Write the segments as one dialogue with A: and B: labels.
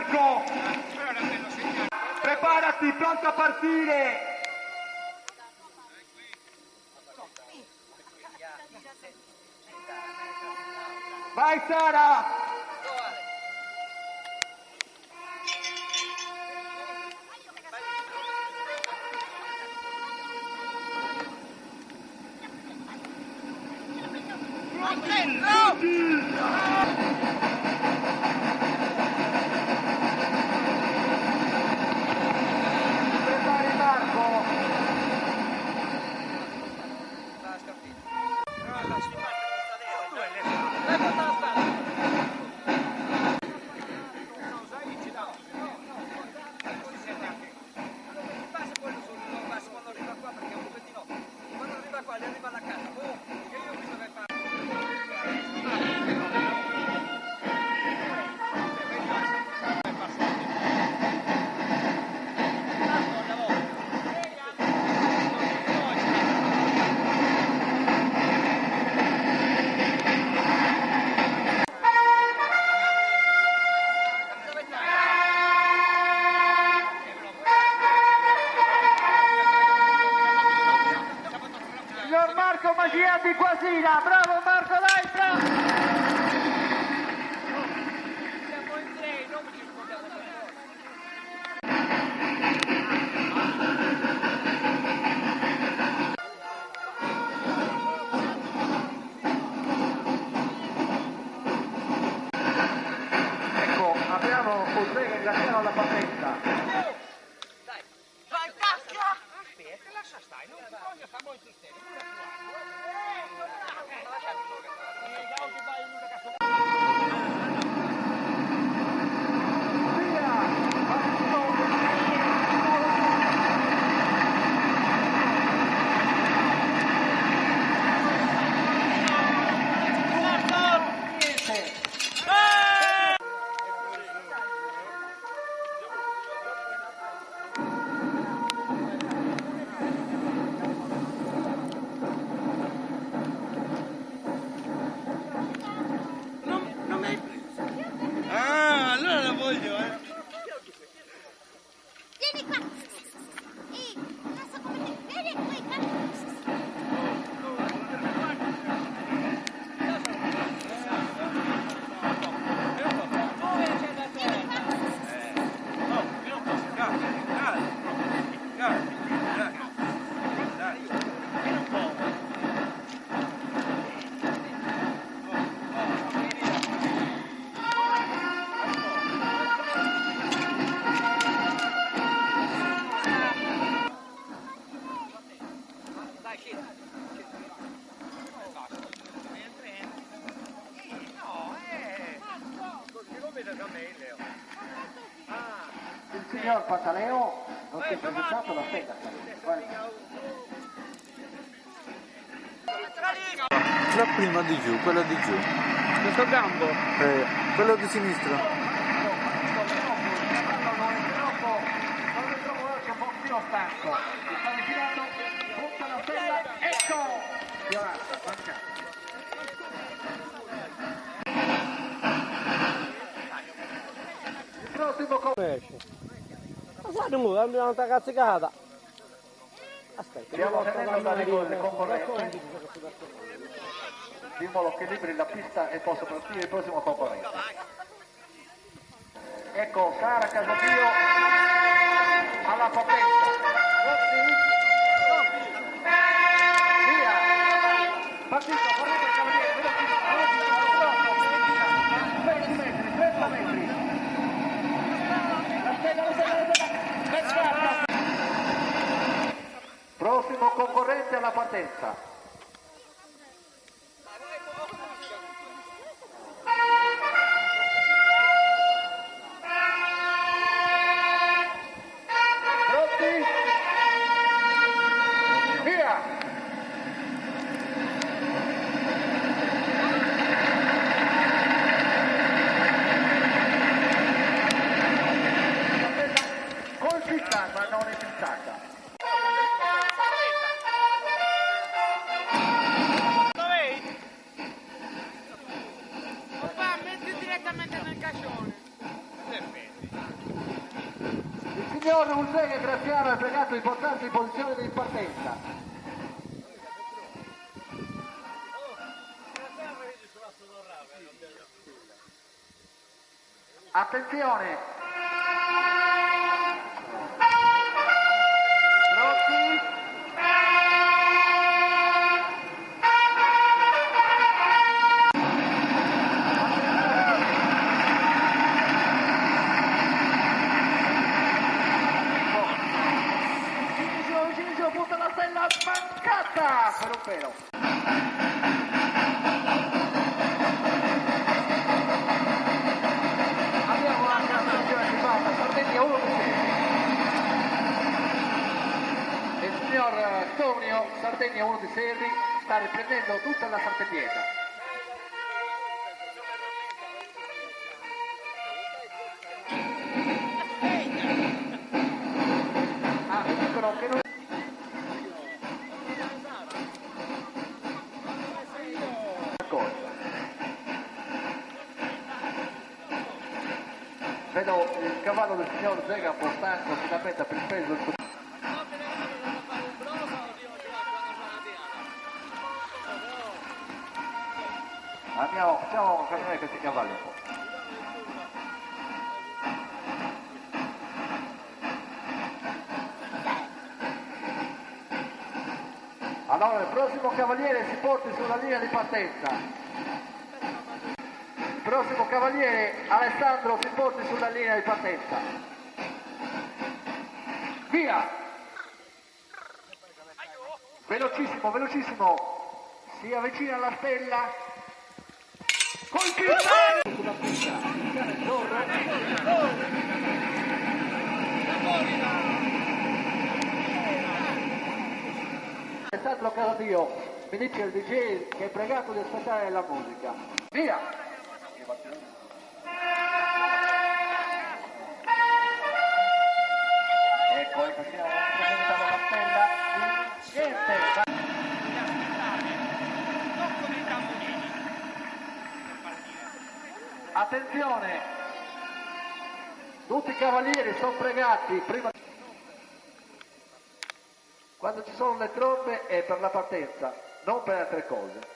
A: Marco! Preparati, pronto a partire! Vai Sara! Signor Marco Magia di Quasina, bravo Marco, dai, bravo!
B: Siamo in tre, non ci scondiamo
A: Ecco, abbiamo Oltrega in graziano alla partenza.
B: Dai, vai, cacchia! Aspetta, lascia stare, non bisogna stare molto in stelle.
C: Vieni qua! Adesso come te! Vieni qui!
A: Il signor Pantaleo non si è presentato, l'aspetta.
D: La prima di giù, quella di giù.
B: Questo gambo?
D: Quello di sinistra.
A: Ecco! Violata, manca. Il prossimo
B: Ma guarda, abbiamo una cazzicata. Aspetta,
A: stiamo tenendo l'arrivo del concorrente. Simbolo che liberi la pista e possa partire il prossimo concorrente. Ecco, Sara Casadio alla partenza. Via! Partito, correte il cavaliere, 20 metri, 30 metri. Prossimo concorrente alla partenza. Pronti? Via! Colpita ma non è fissata.
B: Papà, metti direttamente nel cascione. Perfetto.
A: signor Ulzega e Graziano è pregato di portarsi in posizione di partenza. Attenzione! Pronti? Cinizio, punta la stella mancata per un pelo. Abbiamo anche la stazione di Banda, Sardegna 1 di 6. Il signor Tonio, Sardegna 1 di Serri, sta riprendendo tutta la Sant'Etieta. Ah, mi dicono che non... Vedo il cavallo del signor Zega un po' stanco, finalmente per il peso del suo... Andiamo, facciamo camminare questi cavalli un po'. Allora il prossimo cavaliere si porti sulla linea di partenza. Il prossimo cavaliere Alessandro si porti sulla linea di partenza. Via! Velocissimo, velocissimo. Si avvicina alla stella. Colpire! Sulla pista. Alessandro Caradio, mi dice il DJ che è pregato di aspettare la musica. Via! Ecco, siamo presentando la stella vincente. Attenzione! Tutti i cavalieri sono pregati prima. Quando ci sono le trombe è per la partenza, non per altre cose.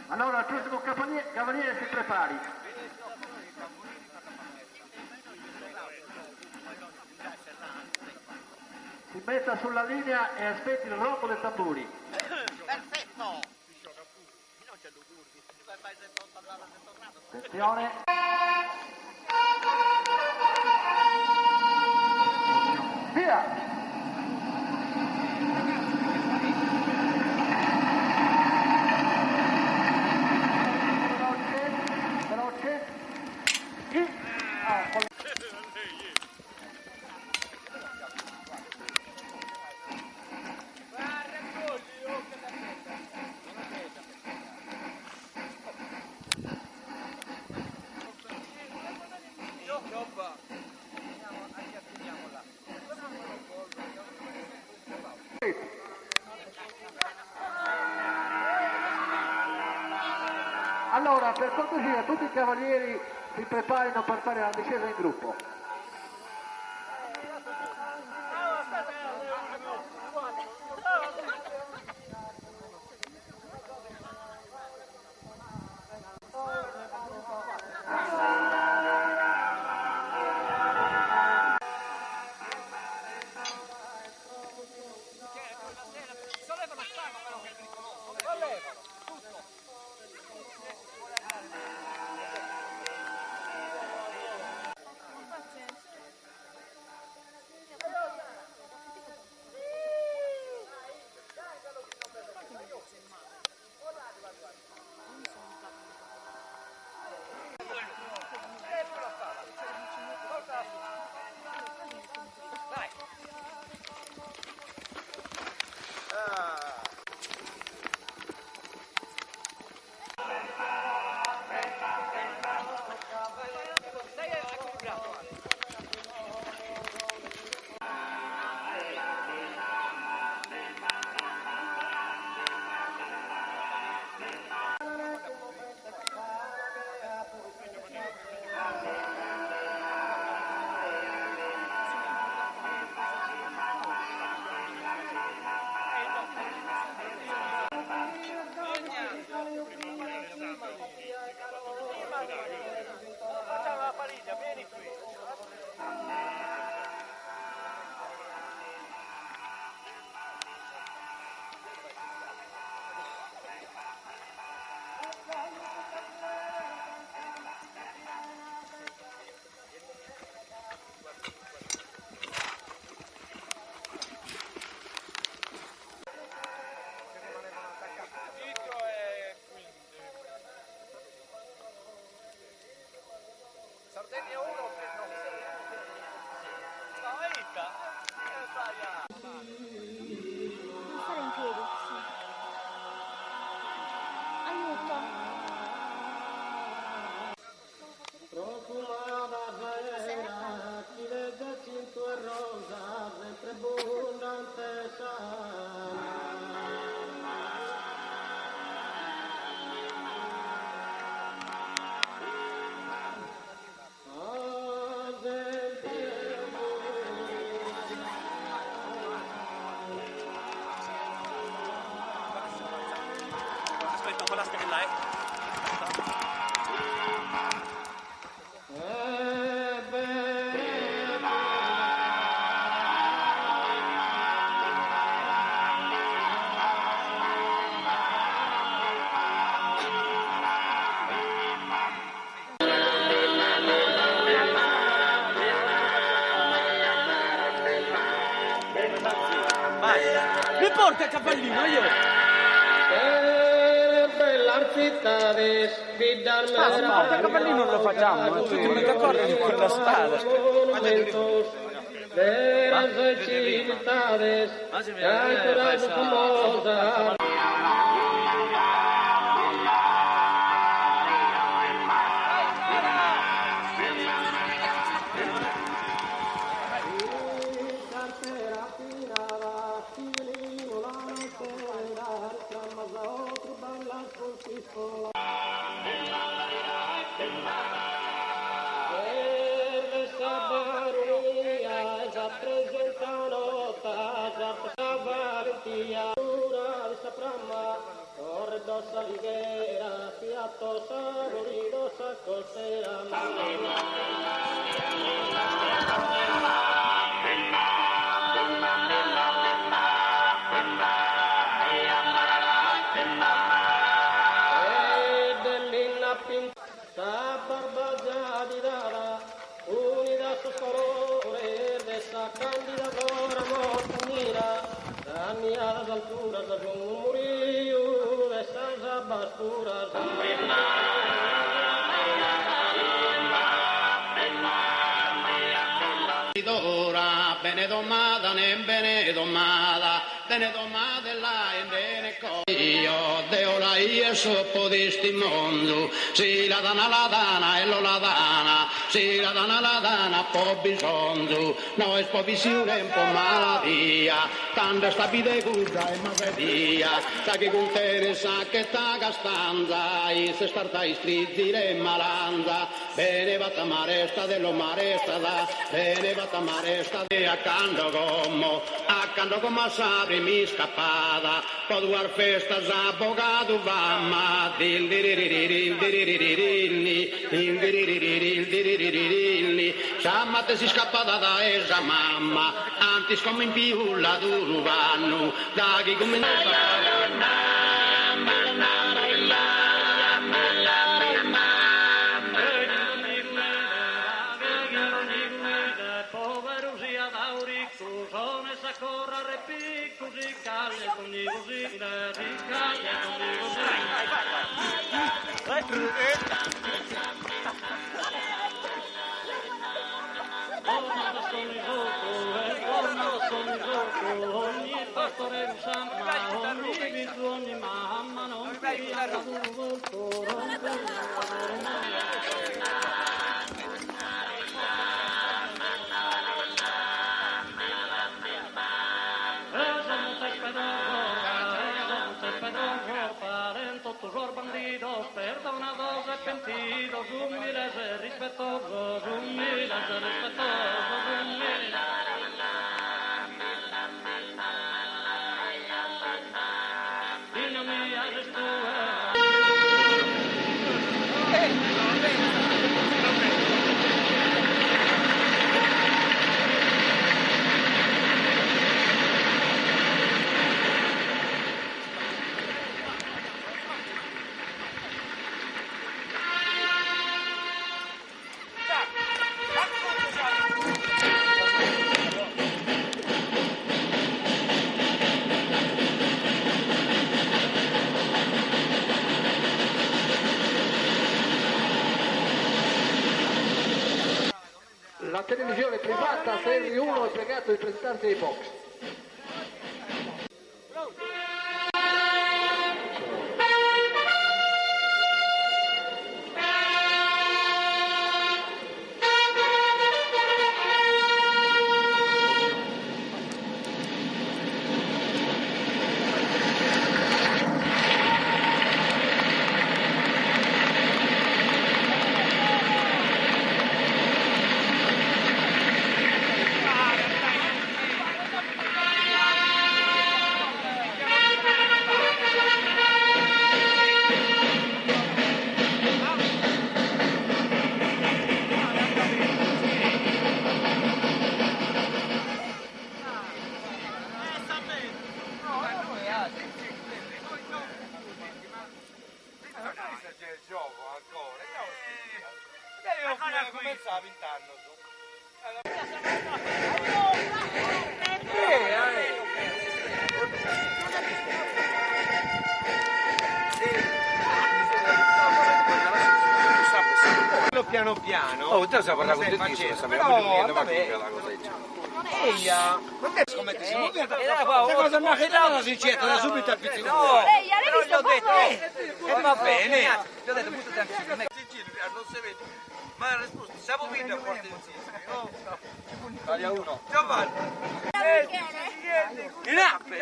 A: Allora il prossimo cavaliere si prepari. Si metta sulla linea e aspetti il rombo dei tamburi.
B: Perfetto!
A: Attenzione. Via! Veloce. Allora, per cortesia, tutti i cavalieri si preparino per fare la discesa in gruppo.
B: porta il cavallino, io!
E: Aspetta, il cavallino non lo facciamo, tutti in mezzo a correre in quella strada.
F: Bene domada, ne bene domada, bene domada là e bene co. Io deo la io soppo di sti mondo, si la dana e lo la dana, si la dana po' bisogno, no è po' visione un po' maladia, tanta sta vide cugia e mavedia, sa che con te sa che ta castanza, e se starta strizzi le malanza, bene vata maresta dello maresta da, bene vata maresta de accanto come sapri mi scappata, po' duar festa avvocato vamma, Sammate si scappata da esa mamma, antis come in più la vanno, da chi come ogni pastore sanma, ogni bisogni mamma, non tus bandidos, perdonados, arrepentidos, humildes, respetuosos, humildes, respetuosos, humildes. Niño mía, eres tú.
A: La televisione privata Serie 1 è pregato di presentarsi ai box.
B: Cominciava intanto su. piano piano.
E: Oh, te sai parlare con te,
B: però vabbè. Eia, non è scommettere, se non questa cosa mi ha chiedato la sincera, da subito al pizzico.
C: Ehi, hai visto
B: E va bene.
E: Ti ho detto, buttati anche su me. Non si vede. Ma la risposta, siamo vinti a porte insieme. Taglia uno. Giovanni. In appe.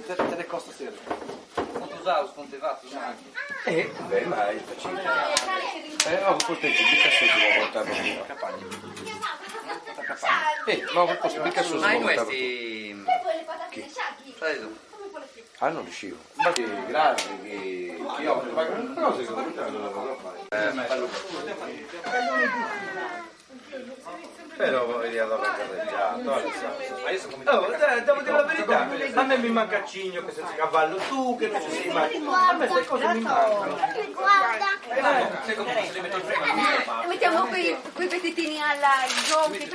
D: Te le costa sera.
E: Quanto usato, scontevato, anche.
B: Beh, ma è facile. Ho colpito, mica su devo voltare la campagna. Ma ho colpito, mica su
E: Ma
B: devo voltare.
E: questi...
B: Ah, non riuscivo. Ma che grande, che io però secondo me non lo posso fare. Però voglio dove ma io sono come devo dire la verità, a me mi manca Cigno che sei a cavallo tu che non ci sei mai. A me queste cose mi mancano.
C: Guarda.
B: Sai come se li metto in frega?
C: Mettiamo quei pezzettini alla giochi,